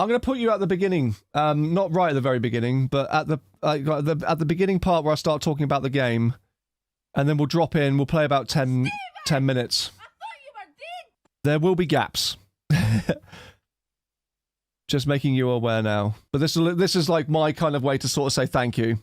I'm going to put you at the beginning, not right at the very beginning, but at the beginning part where I start talking about the game, and then we'll drop in. We'll play about 10 minutes. I thought you were dead. There will be gaps. Just making you aware now. But this is like my kind of way to sort of say thank you.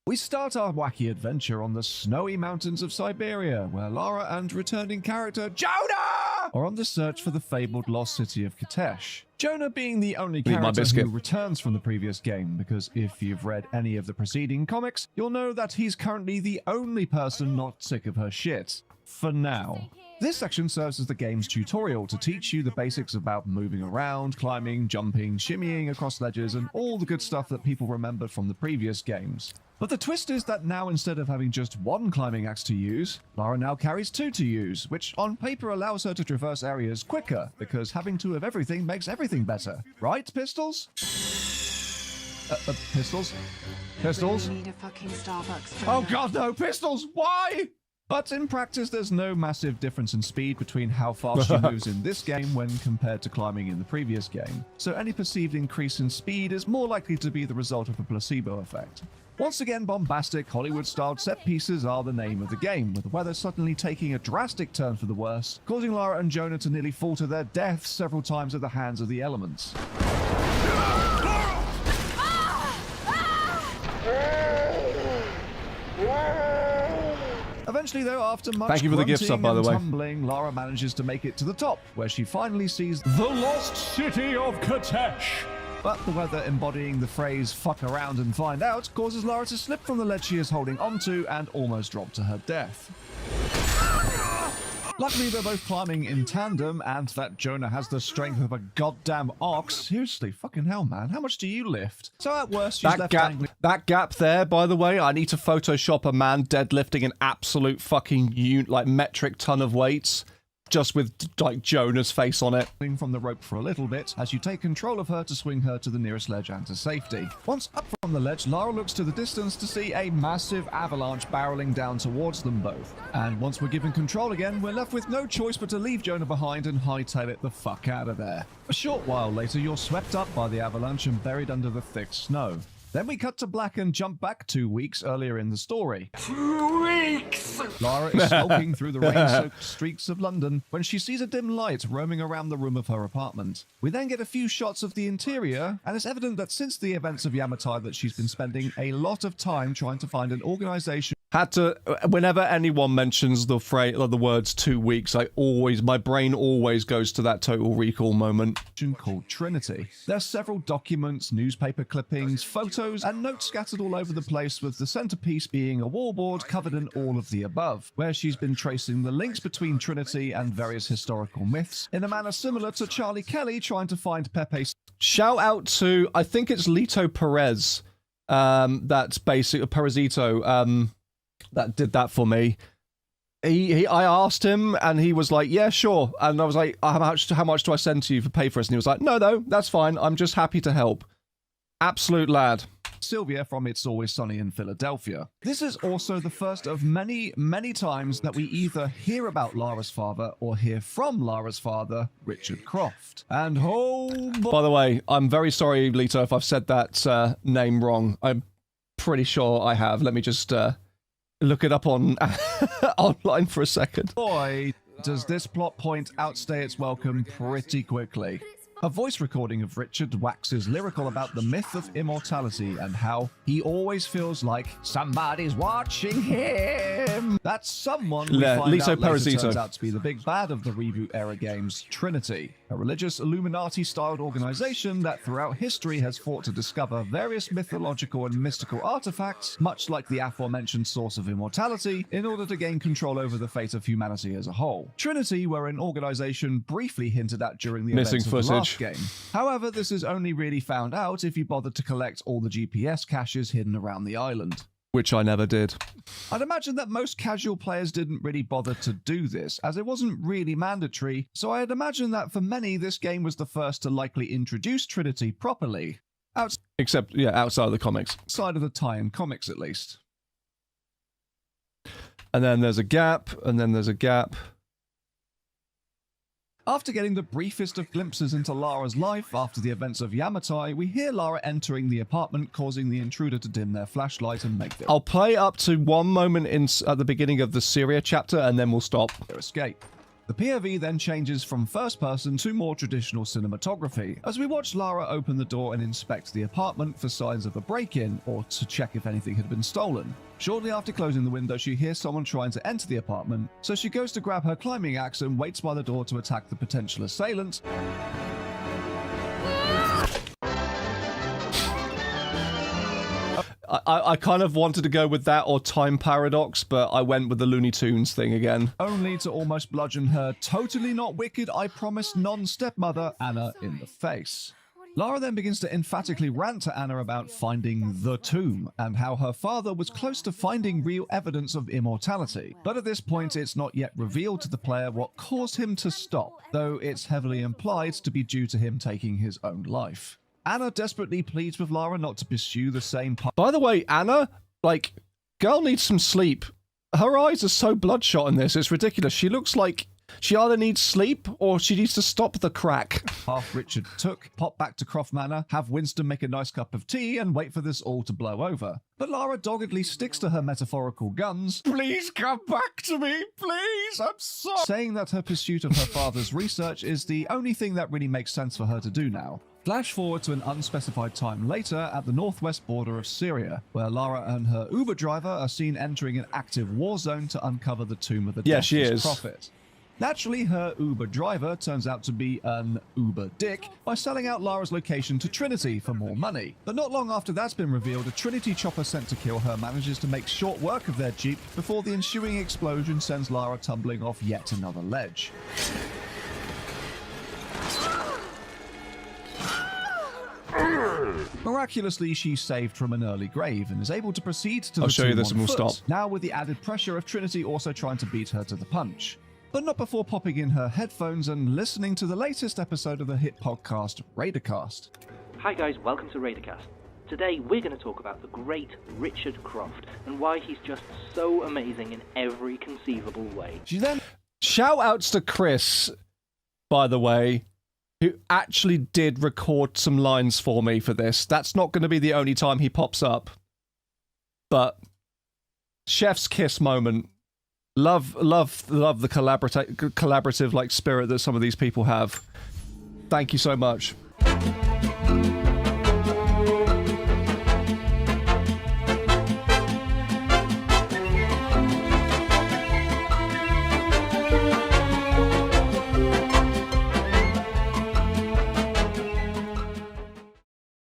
We start our wacky adventure on the snowy mountains of Siberia, where Lara and returning character Jonah are on the search for the fabled lost city of Katesh. Jonah being the only character who returns from the previous game, because if you've read any of the preceding comics, you'll know that he's currently the only person not sick of her shit. For now. This section serves as the game's tutorial to teach you the basics about moving around, climbing, jumping, shimmying across ledges, and all the good stuff that people remembered from the previous games. But the twist is that now, instead of having just one climbing axe to use, Lara now carries two to use, which on paper allows her to traverse areas quicker, because having two of everything makes everything better. Right, Pistols? Pistols? Pistols? Need a fucking Starbucks. Oh god, no, Pistols! Why? But in practice, there's no massive difference in speed between how fast she moves in this game when compared to climbing in the previous game. So any perceived increase in speed is more likely to be the result of a placebo effect. Once again, bombastic, Hollywood-styled set pieces are the name of the game, with the weather suddenly taking a drastic turn for the worse, causing Lara and Jonah to nearly fall to their deaths several times at the hands of the elements. Eventually, though, after much grunting and tumbling, Lara manages to make it to the top, where she finally sees the lost city of Katesh. But the weather embodying the phrase "fuck around and find out" causes Lara to slip from the ledge she is holding onto and almost drop to her death. Luckily, they're both climbing in tandem, and that Jonah has the strength of a goddamn ox. Seriously, fucking hell, man. How much do you lift? So at worst, she's left dangling. That gap there, by the way, I need to Photoshop a man deadlifting an absolute fucking metric ton of weights, just with like Jonah's face on it. From the rope for a little bit as you take control of her to swing her to the nearest ledge and to safety. Once up from the ledge, Lara looks to the distance to see a massive avalanche barreling down towards them both. And once we're given control again, we're left with no choice but to leave Jonah behind and hightail it the fuck out of there. A short while later, you're swept up by the avalanche and buried under the thick snow. Then we cut to black and jump back 2 weeks earlier in the story. 2 weeks! Lara is skulking through the rain-soaked streets of London when she sees a dim light roaming around the room of her apartment. We then get a few shots of the interior, and it's evident that since the events of Yamatai that she's been spending a lot of time trying to find an organization. Whenever anyone mentions the phrase or the words 2 weeks, my brain always goes to that Total Recall moment. Called Trinity. There's several documents, newspaper clippings, photos, and notes scattered all over the place, with the centerpiece being a wallboard covered in all of the above, where she's been tracing the links between Trinity and various historical myths in a manner similar to Charlie Kelly trying to find Pepe. Shout out to, I think it's Lito Perez, that's basically Perezito, that did that for me. I asked him, and he was like, "Yeah, sure." And I was like, "How much do I send to you for pay for this?" And he was like, "No, that's fine. I'm just happy to help." Absolute lad. Sylvia from It's Always Sunny in Philadelphia. This is also the first of many, many times that we either hear about Lara's father or hear from Lara's father, Richard Croft. And by the way, I'm very sorry, Lito, if I've said that name wrong. I'm pretty sure I have. Let me just look it up on online for a second. Boy, does this plot point outstay its welcome pretty quickly. A voice recording of Richard waxes lyrical about the myth of immortality and how he always feels like somebody's watching him. That someone we find out later turns out to be the big bad of the reboot-era games, Trinity, a religious Illuminati-styled organization that throughout history has fought to discover various mythological and mystical artifacts, much like the aforementioned source of immortality, in order to gain control over the fate of humanity as a whole. Trinity were an organization briefly hinted at during the events of the last game. However, this is only really found out if you bother to collect all the GPS caches hidden around the island. Which I never did. I'd imagine that most casual players didn't really bother to do this, as it wasn't really mandatory, so I'd imagine that for many, this game was the first to likely introduce Trinity properly. Except, yeah, outside of the comics. Outside of the tie-in comics, at least. And then there's a gap, and then there's a gap. After getting the briefest of glimpses into Lara's life after the events of Yamatai, we hear Lara entering the apartment, causing the intruder to dim their flashlight and make I'll play up to one moment at the beginning of the Syria chapter, and then we'll stop. their escape. The POV then changes from first person to more traditional cinematography, as we watch Lara open the door and inspect the apartment for signs of a break-in or to check if anything had been stolen. Shortly after closing the window, she hears someone trying to enter the apartment, so she goes to grab her climbing axe and waits by the door to attack the potential assailant. I kind of wanted to go with that or time paradox, but I went with the Looney Tunes thing again. Only to almost bludgeon her totally not wicked, I promise non-stepmother, Anna, in the face. Lara then begins to emphatically rant to Anna about finding the tomb and how her father was close to finding real evidence of immortality. But at this point, it's not yet revealed to the player what caused him to stop, though it's heavily implied to be due to him taking his own life. Anna desperately pleads with Lara not to pursue the same path. By the way, Anna, like, girl needs some sleep. Her eyes are so bloodshot in this, it's ridiculous. She looks like she either needs sleep or she needs to stop the crack. Richard took, pop back to Croft Manor, have Winston make a nice cup of tea, and wait for this all to blow over. But Lara doggedly sticks to her metaphorical guns. Please come back to me, please, I'm sorry. Saying that her pursuit of her father's research is the only thing that really makes sense for her to do now. Flash forward to an unspecified time later at the northwest border of Syria, where Lara and her Uber driver are seen entering an active war zone to uncover the tomb of the deathless prophet. Naturally, her Uber driver turns out to be an Uber dick by selling out Lara's location to Trinity for more money. But not long after that's been revealed, a Trinity chopper sent to kill her manages to make short work of their Jeep before the ensuing explosion sends Lara tumbling off yet another ledge. Miraculously, she's saved from an early grave and is able to proceed to the tomb on foot, now with the added pressure of Trinity also trying to beat her to the punch. But not before popping in her headphones and listening to the latest episode of the hit podcast, Raidercast. Hi guys, welcome to Raidercast. Today we're going to talk about the great Richard Croft and why he's just so amazing in every conceivable way. She then... Shout outs to Chris, by the way, who actually did record some lines for me for this. That's not going to be the only time he pops up. But chef's kiss moment. Love the collaborative like spirit that some of these people have. Thank you so much.